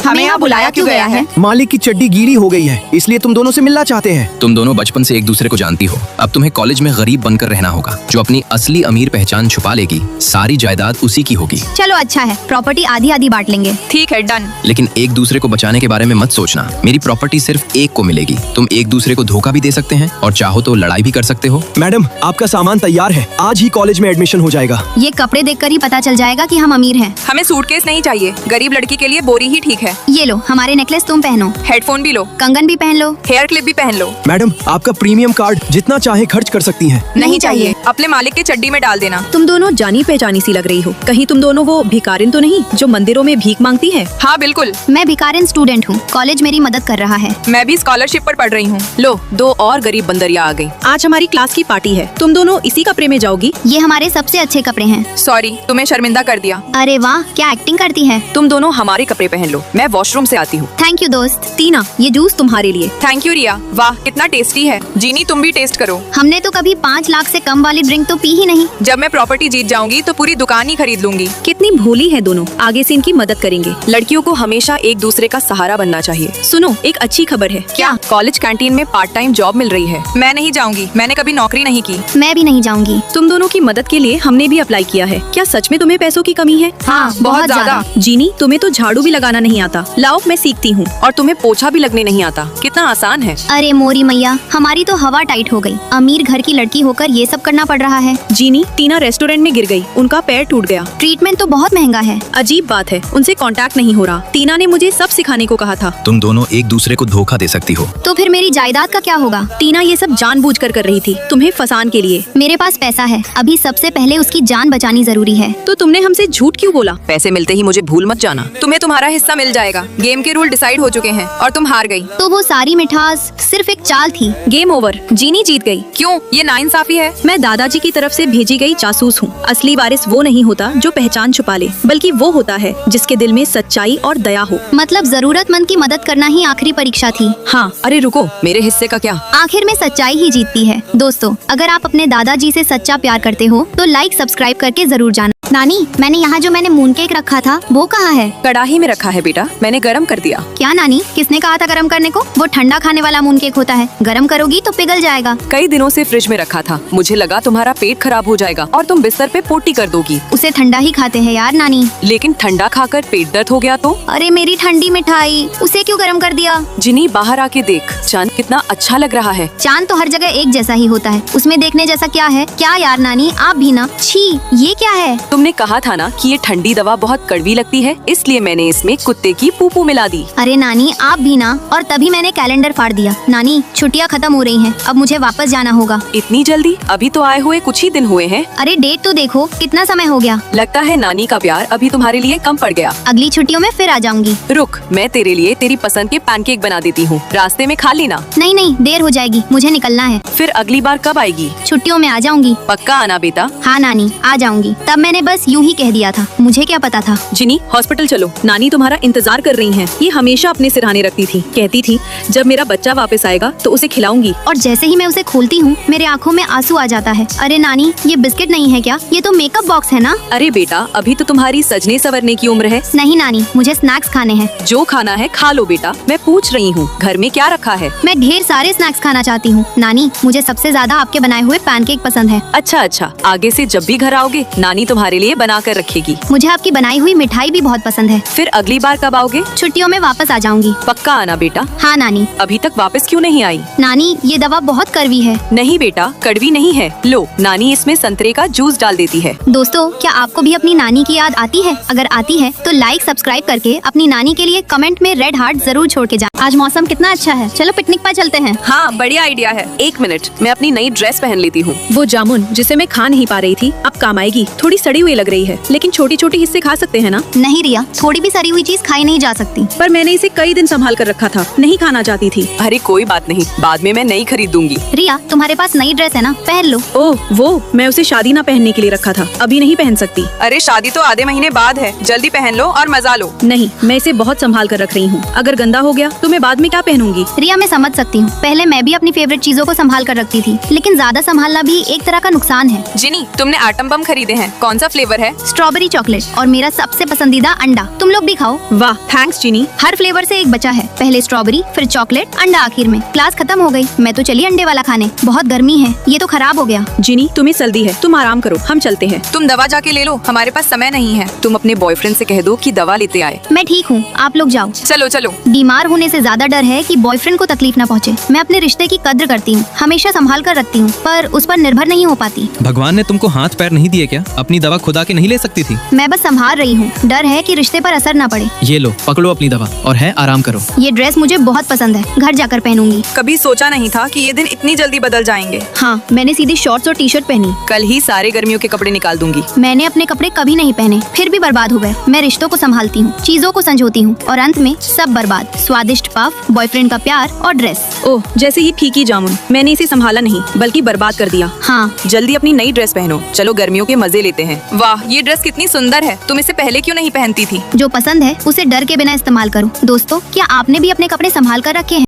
हमें यहाँ बुलाया क्यों गया है? मालिक की चड्डी गीली हो गई है, इसलिए तुम दोनों से मिलना चाहते हैं। तुम दोनों बचपन से एक दूसरे को जानती हो। अब तुम्हें कॉलेज में गरीब बनकर रहना होगा, जो अपनी असली अमीर पहचान छुपा लेगी। सारी जायदाद उसी की होगी। चलो अच्छा है, प्रॉपर्टी आधी आधी बांट लेंगे। ठीक है, डन। लेकिन एक दूसरे को बचाने के बारे में मत सोचना। मेरी प्रॉपर्टी सिर्फ एक को मिलेगी। तुम एक दूसरे को धोखा भी दे सकते हैं और चाहो तो लड़ाई भी कर सकते हो। मैडम, आपका सामान तैयार है, आज ही कॉलेज में एडमिशन हो जाएगा। ये कपड़े देखकर ही पता चल जाएगा कि हम अमीर हैं। हमें सूटकेस नहीं चाहिए, गरीब लड़की के लिए बोरी ही ठीक है। ये लो, हमारे नेकलेस तुम पहनो, हेडफोन भी लो, कंगन भी पहन लो, हेयर क्लिप भी पहन लो। मैडम, आपका प्रीमियम कार्ड जितना चाहे खर्च कर सकती हैं। नहीं चाहिए, अपने मालिक के चड्डी में डाल देना। तुम दोनों जानी पहचानी सी लग रही हो। कहीं तुम दोनों वो भिखारिन तो नहीं जो मंदिरों में भीख मांगती है? हाँ बिल्कुल, मैं भिखारिन स्टूडेंट हूँ, कॉलेज मेरी मदद कर रहा है। मैं भी स्कॉलरशिप पर पढ़ रही हूँ। लो, 2 और गरीब बंदरिया आ गई। आज हमारी क्लास की पार्टी है, तुम दोनों इसी कपड़े में जाओगी? ये हमारे सबसे अच्छे कपड़े हैं। सॉरी, तुम्हें शर्मिंदा कर दिया। अरे वाह, क्या एक्टिंग करती है। तुम दोनों हमारे कपड़े पहन लो, मैं वॉशरूम से आती हूँ। थैंक यू दोस्त। टीना, ये जूस तुम्हारे लिए। थैंक यू रिया, वाह कितना टेस्टी है। जीनी, तुम भी टेस्ट करो। हमने तो कभी 5 लाख से कम वाली ड्रिंक तो पी ही नहीं। जब मैं प्रॉपर्टी जीत जाऊंगी तो पूरी दुकान ही खरीद लूंगी। कितनी भोली है दोनों, आगे से इनकी मदद करेंगे। लड़कियों को हमेशा एक दूसरे का सहारा बनना चाहिए। सुनो, एक अच्छी खबर है। क्या? कॉलेज कैंटीन में पार्ट टाइम जॉब मिल रही है। मैं नहीं जाऊंगी, मैंने कभी नौकरी नहीं की। मैं भी नहीं जाऊंगी। तुम दोनों की मदद के लिए हमने भी अप्लाई किया है। क्या सच में तुम्हें पैसों की कमी है? हाँ, बहुत ज्यादा। जीनी, तुम्हें तो झाड़ू भी लगाना नहीं आता। लाओ, मैं सीखती हूँ। और तुम्हें पोछा भी लगने नहीं आता। कितना आसान है। अरे मोरी मैया, हमारी तो हवा टाइट हो गई। अमीर घर की लड़की होकर ये सब करना पड़ रहा है। जीनी, टीना रेस्टोरेंट में गिर गई, उनका पैर टूट गया। ट्रीटमेंट तो बहुत महंगा है। अजीब बात है, उनसे कांटेक्ट नहीं हो रहा। टीना ने मुझे सब सिखाने को कहा था। तुम दोनों एक दूसरे को धोखा दे सकती हो। तो फिर मेरी जायदाद का क्या होगा? टीना ये सब जानबूझकर कर रही थी, तुम्हें फंसान के लिए। मेरे पास पैसा है, अभी सबसे पहले उसकी जान बचानी जरूरी है। तो तुमने हमसे झूठ क्यों बोला? पैसे मिलते ही मुझे भूल मत जाना। तुम्हें तुम्हारा हिस्सा मिल जाएगा। गेम के रूल डिसाइड हो चुके हैं और तुम हार गई। तो वो सारी मिठास सिर्फ एक चाल थी। गेम ओवर, जीनी जीत गई। क्यों? ये नाइंसाफी है। मैं दादाजी की तरफ से भेजी गई जासूस हूँ। असली वारिस वो नहीं होता जो पहचान छुपा ले, बल्कि वो होता है जिसके दिल में सच्चाई और दया हो। मतलब जरूरतमंद की मदद करना ही आखिरी परीक्षा थी। हाँ, अरे रुको, मेरे हिस्से का क्या? आखिर में सच्चाई ही जीतती है। दोस्तों, अगर आप अपने दादाजी से सच्चा प्यार करते हो तो लाइक सब्सक्राइब करके जरूर जाना। नानी, मैंने यहाँ जो मैंने मून केक रखा था वो कहाँ है? कड़ाही में रखा है बेटा, मैंने गरम कर दिया। क्या नानी, किसने कहा था गरम करने को? वो ठंडा खाने वाला मून केक होता है, गरम करोगी तो पिघल जाएगा। कई दिनों से फ्रिज में रखा था, मुझे लगा तुम्हारा पेट खराब हो जाएगा और तुम बिस्तर पे पोटी कर दोगी। उसे ठंडा ही खाते हैं यार नानी। लेकिन ठंडा खाकर पेट दर्द हो गया तो? अरे मेरी ठंडी मिठाई, उसे क्यों गरम कर दिया? जिनी, बाहर आके देख, चांद कितना अच्छा लग रहा है। चांद तो हर जगह एक जैसा ही होता है, उसमें देखने जैसा क्या है? क्या यार नानी, आप भी ना। छी, ये क्या है? तुमने कहा था ना कि ये ठंडी दवा बहुत कड़वी लगती है, इसलिए मैंने इसमें कुत्ते की पूपू मिला दी। अरे नानी, आप भी ना। और तभी मैंने कैलेंडर फाड़ दिया। नानी, छुट्टियाँ खत्म हो रही हैं, अब मुझे वापस जाना होगा। इतनी जल्दी? अभी तो आए हुए कुछ ही दिन हुए हैं। अरे डेट तो देखो, कितना समय हो गया। लगता है नानी का प्यार अभी तुम्हारे लिए कम पड़ गया। अगली छुट्टियों में फिर आ जाऊंगी। रुक, मैं तेरे लिए तेरी पसंद के पैनकेक बना देती हूँ, रास्ते में खा लेना। नहीं नहीं, देर हो जाएगी, मुझे निकलना है। फिर अगली बार कब आएगी? छुट्टियों में आ जाऊंगी। पक्का आना बेटा। हाँ नानी, आ जाऊंगी। तब मैंने बस यूं ही कह दिया था, मुझे क्या पता था। जिनी, हॉस्पिटल चलो, नानी तुम्हारा इंतजार कर रही हैं। ये हमेशा अपने सिरहाने रखती थी, कहती थी जब मेरा बच्चा वापस आएगा तो उसे खिलाऊंगी। और जैसे ही मैं उसे खोलती हूँ मेरे आँखों में आंसू आ जाता है। अरे नानी, ये बिस्किट नहीं है क्या? ये तो मेकअप बॉक्स है ना? अरे बेटा, अभी तो तुम्हारी सजने संवरने की उम्र है। नहीं नानी, मुझे स्नैक्स खाने हैं। जो खाना है खा लो बेटा, मैं पूछ रही हूँ घर में क्या रखा है। मैं ढेर सारे स्नैक्स खाना चाहती हूँ नानी, मुझे सबसे ज्यादा आपके बनाए हुए पैनकेक पसंद है। अच्छा अच्छा, आगे से जब भी घर आओगे नानी तुम्हारे लिए बना कर रखेगी। मुझे आपकी बनाई हुई मिठाई भी बहुत पसंद है। फिर अगली बार कब आओगे? छुट्टियों में वापस आ जाऊंगी। पक्का आना बेटा। हाँ नानी। अभी तक वापस क्यों नहीं आई? नानी, ये दवा बहुत कड़वी है। नहीं बेटा, कड़वी नहीं है। लो, नानी इसमें संतरे का जूस डाल देती है। दोस्तों, क्या आपको भी अपनी नानी की याद आती है? अगर आती है तो लाइक सब्सक्राइब करके अपनी नानी के लिए कमेंट में रेड हार्ट जरूर छोड़ के जाए। आज मौसम कितना अच्छा है, चलो पिकनिक पर चलते हैं। हाँ, बढ़िया आइडिया है। 1 मिनट, मैं अपनी नई ड्रेस पहन लेती हूँ। वो जामुन जिसे मैं खा नहीं पा रही थी अब काम आएगी। थोड़ी सड़ी हुई लग रही है, लेकिन छोटी छोटी हिस्से खा सकते हैं ना? नहीं रिया, थोड़ी भी सड़ी हुई चीज खाई नहीं जा सकती। पर मैंने इसे कई दिन संभाल कर रखा था, नहीं खाना चाहती थी। अरे कोई बात नहीं, बाद में मैं नई खरीदूंगी। रिया, तुम्हारे पास नई ड्रेस है ना, पहन लो। ओह वो, मैं उसे शादी ना पहनने के लिए रखा था, अभी नहीं पहन सकती। अरे शादी तो आधे महीने बाद है, जल्दी पहन लो और मजा लो। नहीं, मैं इसे बहुत संभाल कर रख रही हूँ, अगर गंदा हो गया तो मैं बाद में क्या पहनूंगी? रिया, मैं समझ सकती हूँ। पहले मैं भी अपनी फेवरेट चीजों को संभाल कर रखती थी, लेकिन ज्यादा संभालना भी एक तरह का नुकसान है। जिनी, तुमने एटम बम खरीदे हैं, कौन सा फ्लेवर है? स्ट्रॉबेरी चॉकलेट और मेरा सबसे पसंदीदा अंडा। तुम लोग भी खाओ। वाह, थैंक्स जिनी। हर फ्लेवर से एक बचा है। पहले स्ट्रॉबेरी, फिर चॉकलेट, अंडा आखिर में। क्लास खत्म हो गई, मैं तो चली अंडे वाला खाने। बहुत गर्मी है, ये तो खराब हो गया। जिनी, तुम्हें जल्दी है, तुम आराम करो, हम चलते हैं। तुम दवा जाके ले लो, हमारे पास समय नहीं है। तुम अपने बॉयफ्रेंड से कह दो कि दवा लेते आए। मैं ठीक हूँ, आप लोग जाओ। चलो चलो। बीमार होने से ज्यादा डर है कि बॉयफ्रेंड को तकलीफ न पहुँचे। मैं अपने रिश्ते की कद्र करती हूँ, हमेशा संभाल कर रखती हूँ, पर उस पर निर्भर नहीं हो पाती। भगवान ने तुमको हाथ पैर नहीं दिए क्या? अपनी दवा खुद आके नहीं ले सकती थी? मैं बस संभाल रही हूँ, डर है कि रिश्ते पर असर न पड़े। ये लो, पकड़ो अपनी दवा और है आराम करो। ये ड्रेस मुझे बहुत पसंद है, घर जाकर पहनूंगी। कभी सोचा नहीं था कि ये दिन इतनी जल्दी बदल जाएंगे। हाँ, मैंने सीधी शॉर्ट्स और टी शर्ट पहनी। कल ही सारे गर्मियों के कपड़े निकाल दूंगी। मैंने अपने कपड़े कभी नहीं पहने, फिर भी बर्बाद हो गए। मैं रिश्तों को संभालती हूँ, चीजों को संजोती हूँ, और अंत में सब बर्बाद। स्वादिष्ट पफ, बॉयफ्रेंड का प्यार और ड्रेस। ओह, जैसे ये फीकी जामुन। मैंने इसे संभाला नहीं, बल्कि बर्बाद कर दिया। हाँ, जल्दी अपनी नई ड्रेस पहनो, चलो गर्मियों के मजे लेते हैं। वाह, ये ड्रेस कितनी सुंदर है, तुम इसे पहले क्यों नहीं पहनती थी? जो पसंद है उसे डर के बिना इस्तेमाल करो। दोस्तों, क्या आपने भी अपने कपड़े संभाल कर रखे हैं?